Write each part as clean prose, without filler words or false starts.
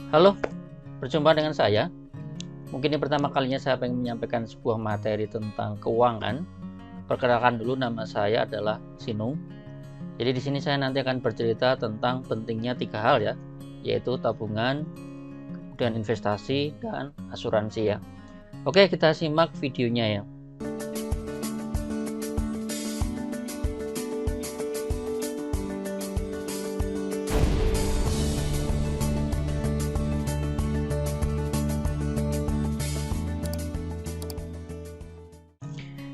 Halo, berjumpa dengan saya. Mungkin ini pertama kalinya saya ingin menyampaikan sebuah materi tentang keuangan. Perkenalkan dulu, nama saya adalah Sinung. Jadi di sini saya nanti akan bercerita tentang pentingnya 3 hal ya, yaitu tabungan, kemudian investasi, dan asuransi ya. Oke, kita simak videonya ya.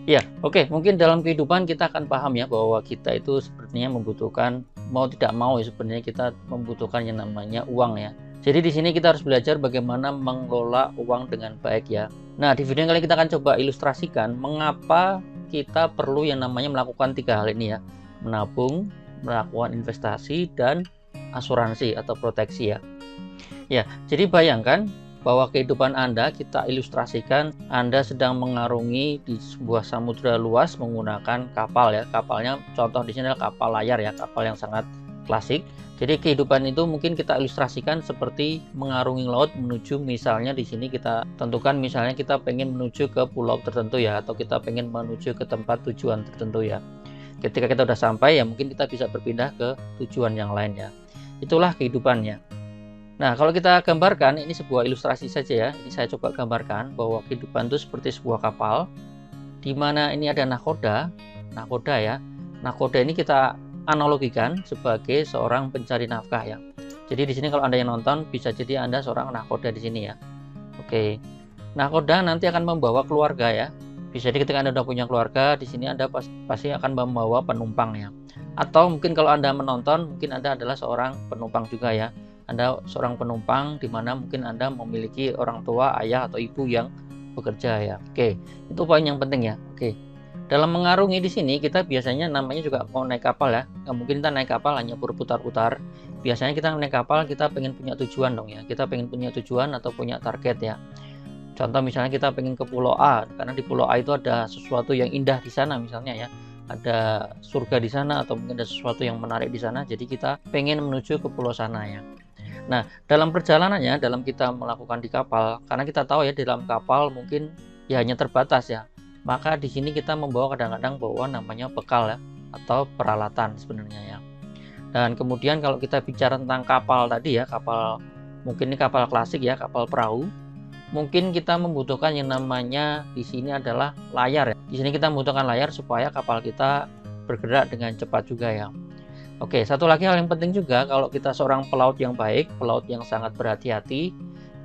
Ya, oke. Mungkin dalam kehidupan kita akan paham ya bahwa kita itu sepertinya membutuhkan, mau tidak mau ya sebenarnya kita membutuhkan yang namanya uang ya. Jadi di sini kita harus belajar bagaimana mengelola uang dengan baik ya. Nah, di video kali ini kita akan coba ilustrasikan mengapa kita perlu yang namanya melakukan 3 hal ini ya. Menabung, melakukan investasi, dan asuransi atau proteksi ya. Ya, jadi bayangkan bahwa kehidupan Anda kita ilustrasikan Anda sedang mengarungi di sebuah samudra luas menggunakan kapal ya. Kapalnya contoh di sini adalah kapal layar ya, kapal yang sangat klasik. Jadi kehidupan itu mungkin kita ilustrasikan seperti mengarungi laut menuju, misalnya di sini kita tentukan misalnya kita pengen menuju ke pulau tertentu ya, atau kita pengen menuju ke tempat tujuan tertentu ya. Ketika kita sudah sampai ya mungkin kita bisa berpindah ke tujuan yang lain ya. Itulah kehidupannya. Nah, kalau kita gambarkan, ini sebuah ilustrasi saja ya. Ini saya coba gambarkan bahwa kehidupan itu seperti sebuah kapal, di mana ini ada nakoda, nakoda ya. Nakoda ini kita analogikan sebagai seorang pencari nafkah ya. Jadi di sini kalau Anda yang nonton, bisa jadi Anda seorang nakoda di sini ya. Oke, nakoda nanti akan membawa keluarga ya. Bisa jadi ketika Anda sudah punya keluarga, di sini Anda pasti akan membawa penumpang ya. Atau mungkin kalau Anda menonton, mungkin Anda adalah seorang penumpang juga ya. Anda seorang penumpang di mana mungkin Anda memiliki orang tua, ayah atau ibu yang bekerja ya. Oke, itu poin yang penting ya. Oke. Dalam mengarungi di sini kita biasanya namanya juga mau naik kapal ya. Nggak mungkin kita naik kapal hanya berputar-putar. Biasanya kita naik kapal kita pengen punya tujuan dong ya. Kita pengen punya tujuan atau punya target ya. Contoh misalnya kita pengen ke Pulau A, karena di Pulau A itu ada sesuatu yang indah di sana misalnya ya. Ada surga di sana atau mungkin ada sesuatu yang menarik di sana. Jadi kita pengen menuju ke pulau sana ya. Nah, dalam perjalanannya, dalam kita melakukan di kapal, karena kita tahu ya di dalam kapal mungkin ya hanya terbatas ya. Maka di sini kita membawa kadang-kadang bawa namanya bekal ya, atau peralatan sebenarnya ya. Dan kemudian kalau kita bicara tentang kapal tadi ya, kapal mungkin ini kapal klasik ya, kapal perahu. Mungkin kita membutuhkan yang namanya di sini adalah layar ya. Di sini kita membutuhkan layar supaya kapal kita bergerak dengan cepat juga ya. Oke, satu lagi hal yang penting juga, kalau kita seorang pelaut yang baik, pelaut yang sangat berhati-hati,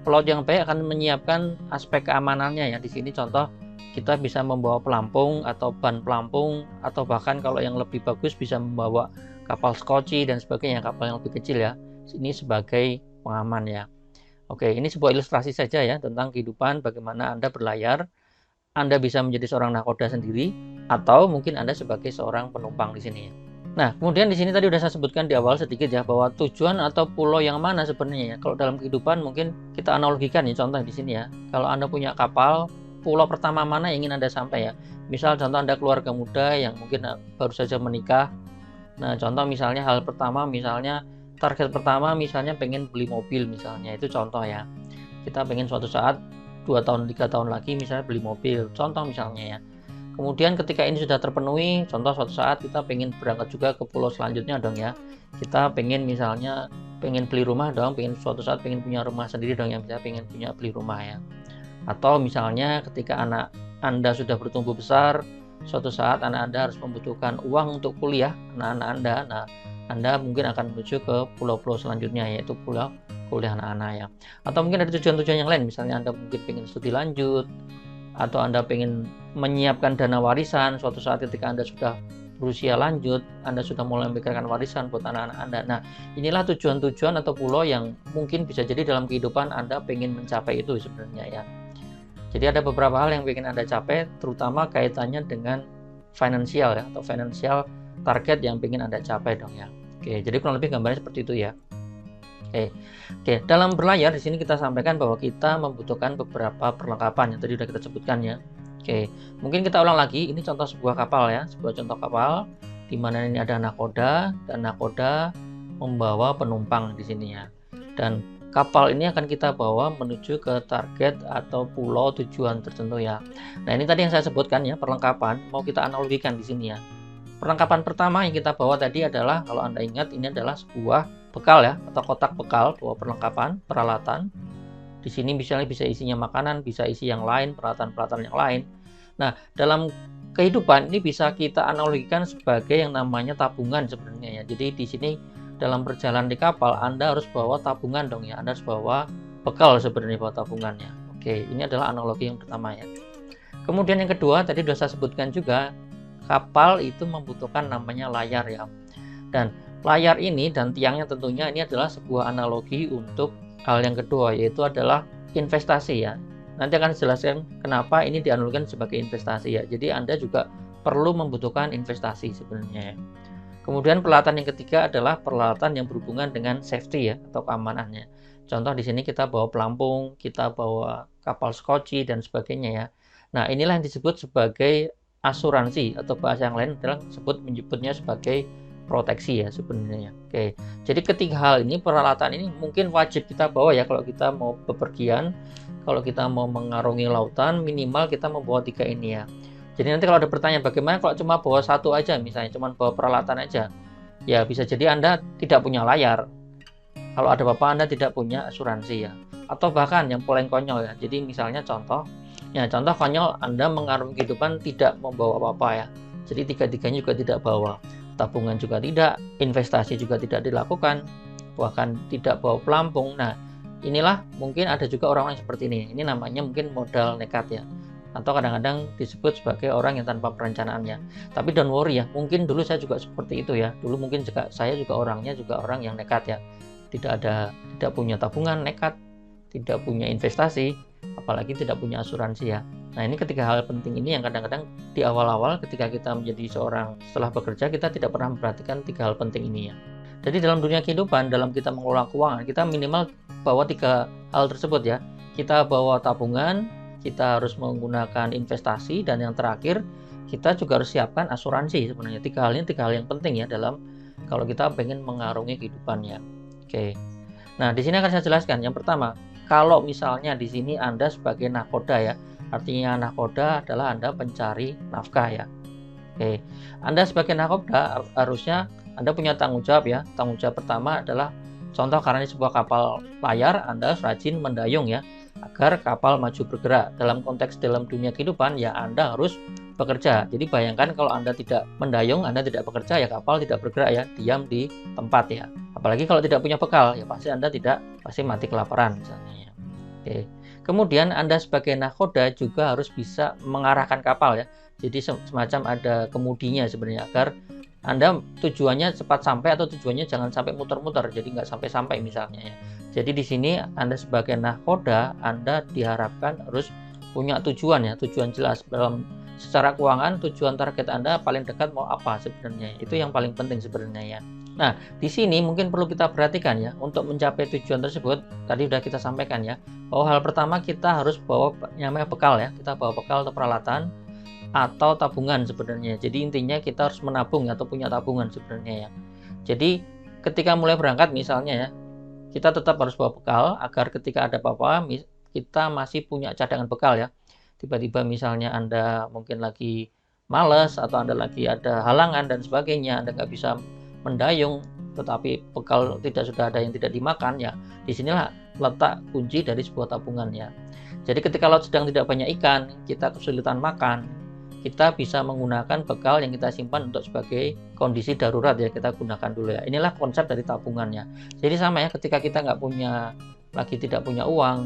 pelaut yang baik akan menyiapkan aspek keamanannya ya. Di sini contoh kita bisa membawa pelampung atau ban pelampung, atau bahkan kalau yang lebih bagus bisa membawa kapal skoci dan sebagainya, kapal yang lebih kecil ya. Ini sebagai pengaman ya. Oke, ini sebuah ilustrasi saja ya tentang kehidupan bagaimana Anda berlayar. Anda bisa menjadi seorang nakoda sendiri, atau mungkin Anda sebagai seorang penumpang di sini ya. Nah, kemudian di sini tadi udah saya sebutkan di awal sedikit ya bahwa tujuan atau pulau yang mana sebenarnya ya. Kalau dalam kehidupan mungkin kita analogikan ya, contoh di sini ya. Kalau Anda punya kapal, pulau pertama mana yang ingin Anda sampai ya. Misal contoh Anda keluarga muda yang mungkin baru saja menikah. Nah, contoh misalnya hal pertama misalnya target pertama misalnya pengen beli mobil misalnya, itu contoh ya. Kita pengen suatu saat 2 tahun 3 tahun lagi misalnya beli mobil. Contoh misalnya ya. Kemudian ketika ini sudah terpenuhi, contoh suatu saat kita pengen berangkat juga ke pulau selanjutnya dong ya. Kita pengen misalnya pengen beli rumah dong, pengen suatu saat pengen punya rumah sendiri dong ya, misalnya pengen punya beli rumah ya. Atau misalnya ketika anak Anda sudah bertumbuh besar, suatu saat anak Anda harus membutuhkan uang untuk kuliah anak-anak Anda. Nah, Anda mungkin akan menuju ke pulau-pulau selanjutnya yaitu pulau kuliah anak-anak ya. Atau mungkin ada tujuan-tujuan yang lain, misalnya Anda mungkin pengen studi lanjut, atau Anda pengen menyiapkan dana warisan suatu saat ketika Anda sudah berusia lanjut, Anda sudah mulai memikirkan warisan buat anak-anak Anda. Nah, inilah tujuan-tujuan atau pulau yang mungkin bisa jadi dalam kehidupan Anda pengen mencapai itu sebenarnya ya. Jadi ada beberapa hal yang ingin Anda capai, terutama kaitannya dengan finansial ya, atau financial target yang ingin Anda capai dong ya. Oke, jadi kurang lebih gambarnya seperti itu ya. Oke, dalam berlayar di sini kita sampaikan bahwa kita membutuhkan beberapa perlengkapan yang tadi sudah kita sebutkan ya. Oke, mungkin kita ulang lagi. Ini contoh sebuah kapal ya, sebuah contoh kapal di mana ini ada nakoda dan nakoda membawa penumpang di sini ya. Dan kapal ini akan kita bawa menuju ke target atau pulau tujuan tertentu ya. Nah, ini tadi yang saya sebutkan ya, perlengkapan mau kita analogikan di sini ya. Perlengkapan pertama yang kita bawa tadi adalah, kalau Anda ingat, ini adalah sebuah bekal ya, atau kotak bekal, bawa perlengkapan, peralatan. Di sini misalnya bisa isinya makanan, bisa isi yang lain, peralatan-peralatan yang lain. Nah, dalam kehidupan ini bisa kita analogikan sebagai yang namanya tabungan sebenarnya ya. Jadi di sini dalam perjalanan di kapal Anda harus bawa tabungan dong ya. Anda harus bawa bekal sebenarnya, bawa tabungannya. Oke, ini adalah analogi yang pertama ya. Kemudian yang kedua, tadi sudah saya sebutkan juga, kapal itu membutuhkan namanya layar ya. Dan layar ini dan tiangnya tentunya ini adalah sebuah analogi untuk hal yang kedua, yaitu adalah investasi ya. Nanti akan dijelaskan kenapa ini dianalogikan sebagai investasi ya. Jadi Anda juga perlu membutuhkan investasi sebenarnya ya. Kemudian peralatan yang ketiga adalah peralatan yang berhubungan dengan safety ya, atau keamanannya. Contoh di sini kita bawa pelampung, kita bawa kapal skoci dan sebagainya ya. Nah, inilah yang disebut sebagai asuransi, atau bahasa yang lain adalah menyebutnya sebagai proteksi ya sebenarnya. Oke. Jadi ketiga hal ini, peralatan ini mungkin wajib kita bawa ya kalau kita mau bepergian, kalau kita mau mengarungi lautan, minimal kita membawa tiga ini ya. Jadi nanti kalau ada pertanyaan bagaimana kalau cuma bawa satu aja, misalnya cuma bawa peralatan aja, ya bisa jadi Anda tidak punya layar. Kalau ada apa-apa Anda tidak punya asuransi ya. Atau bahkan yang paling konyol ya. Jadi misalnya contoh konyol, Anda mengarungi kehidupan tidak membawa apa-apa ya. Jadi tiga-tiganya juga tidak bawa. Tabungan juga tidak, investasi juga tidak dilakukan, bahkan tidak bawa pelampung. Nah, inilah mungkin ada juga orang-orang seperti ini. Ini namanya mungkin modal nekat ya. Atau kadang-kadang disebut sebagai orang yang tanpa perencanaannya. Tapi don't worry ya, mungkin dulu saya juga seperti itu ya. Dulu mungkin saya juga orangnya juga orang yang nekat ya. Tidak punya tabungan, nekat, tidak punya investasi, apalagi tidak punya asuransi ya. Nah, ini ketiga hal penting ini yang kadang-kadang di awal-awal ketika kita menjadi seorang setelah bekerja, kita tidak pernah memperhatikan tiga hal penting ini ya. Jadi dalam dunia kehidupan, dalam kita mengelola keuangan, kita minimal bawa tiga hal tersebut ya. Kita bawa tabungan, kita harus menggunakan investasi, dan yang terakhir kita juga harus siapkan asuransi sebenarnya. Tiga hal ini tiga hal yang penting ya dalam kalau kita pengen mengarungi kehidupannya. Oke. Nah, di sini akan saya jelaskan. Yang pertama, kalau misalnya di sini Anda sebagai nahkoda ya, artinya nahkoda adalah Anda pencari nafkah ya. Oke. Anda sebagai nahkoda harusnya Anda punya tanggung jawab ya. Tanggung jawab pertama adalah, contoh karena ini sebuah kapal layar, Anda rajin mendayung ya, agar kapal maju bergerak. Dalam konteks dalam dunia kehidupan ya, Anda harus bekerja. Jadi bayangkan kalau Anda tidak mendayung, Anda tidak bekerja ya, kapal tidak bergerak ya, diam di tempat ya. Apalagi kalau tidak punya bekal ya, pasti Anda pasti mati kelaparan misalnya ya. Oke. Kemudian Anda sebagai nahkoda juga harus bisa mengarahkan kapal ya. Jadi semacam ada kemudinya sebenarnya, agar Anda tujuannya cepat sampai atau tujuannya jangan sampai muter-muter, jadi nggak sampai-sampai misalnya ya. Jadi di sini Anda sebagai nahkoda, Anda diharapkan harus punya tujuan ya, tujuan jelas. Dalam secara keuangan, tujuan target Anda paling dekat mau apa sebenarnya. Itu yang paling penting sebenarnya ya. Nah, di sini mungkin perlu kita perhatikan ya, untuk mencapai tujuan tersebut, tadi sudah kita sampaikan ya, bahwa hal pertama kita harus bawa namanya bekal ya. Kita bawa bekal atau peralatan atau tabungan sebenarnya. Jadi intinya kita harus menabung atau punya tabungan sebenarnya ya. Jadi ketika mulai berangkat misalnya ya, kita tetap harus bawa bekal agar ketika ada apa-apa kita masih punya cadangan bekal ya. Tiba-tiba misalnya Anda mungkin lagi males atau Anda lagi ada halangan dan sebagainya, Anda nggak bisa mendayung, tetapi bekal sudah ada yang tidak dimakan ya. Disinilah letak kunci dari sebuah tabungan ya. Jadi ketika laut sedang tidak banyak ikan, kita kesulitan makan, kita bisa menggunakan bekal yang kita simpan untuk sebagai kondisi darurat ya, kita gunakan dulu ya. Inilah konsep dari tabungannya. Jadi sama ya, ketika kita tidak punya uang,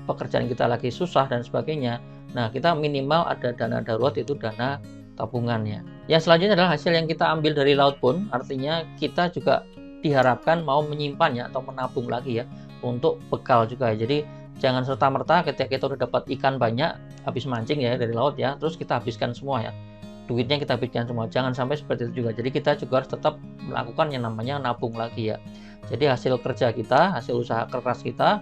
pekerjaan kita lagi susah dan sebagainya, nah kita minimal ada dana darurat, itu dana tabungannya. Yang selanjutnya adalah hasil yang kita ambil dari laut pun, artinya kita juga diharapkan mau menyimpannya atau menabung lagi ya untuk bekal juga ya. Jadi jangan serta-merta ketika kita udah dapat ikan banyak, habis mancing ya dari laut ya, terus kita habiskan semua ya. Duitnya kita habiskan semua. Jangan sampai seperti itu juga. Jadi kita juga harus tetap melakukan yang namanya nabung lagi ya. Jadi hasil kerja kita, hasil usaha keras kita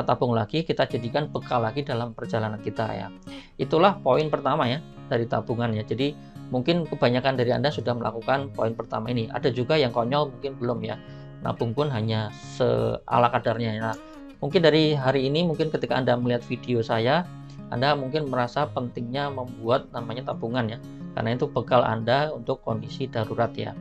tabung lagi, kita jadikan bekal lagi dalam perjalanan kita ya. Itulah poin pertama ya dari tabungan ya. Jadi mungkin kebanyakan dari Anda sudah melakukan poin pertama ini. Ada juga yang konyol mungkin belum ya. Nabung pun hanya seala kadarnya. Nah, Mungkin dari hari ini, mungkin ketika Anda melihat video saya, Anda mungkin merasa pentingnya membuat namanya tabungan ya, karena itu bekal Anda untuk kondisi darurat ya.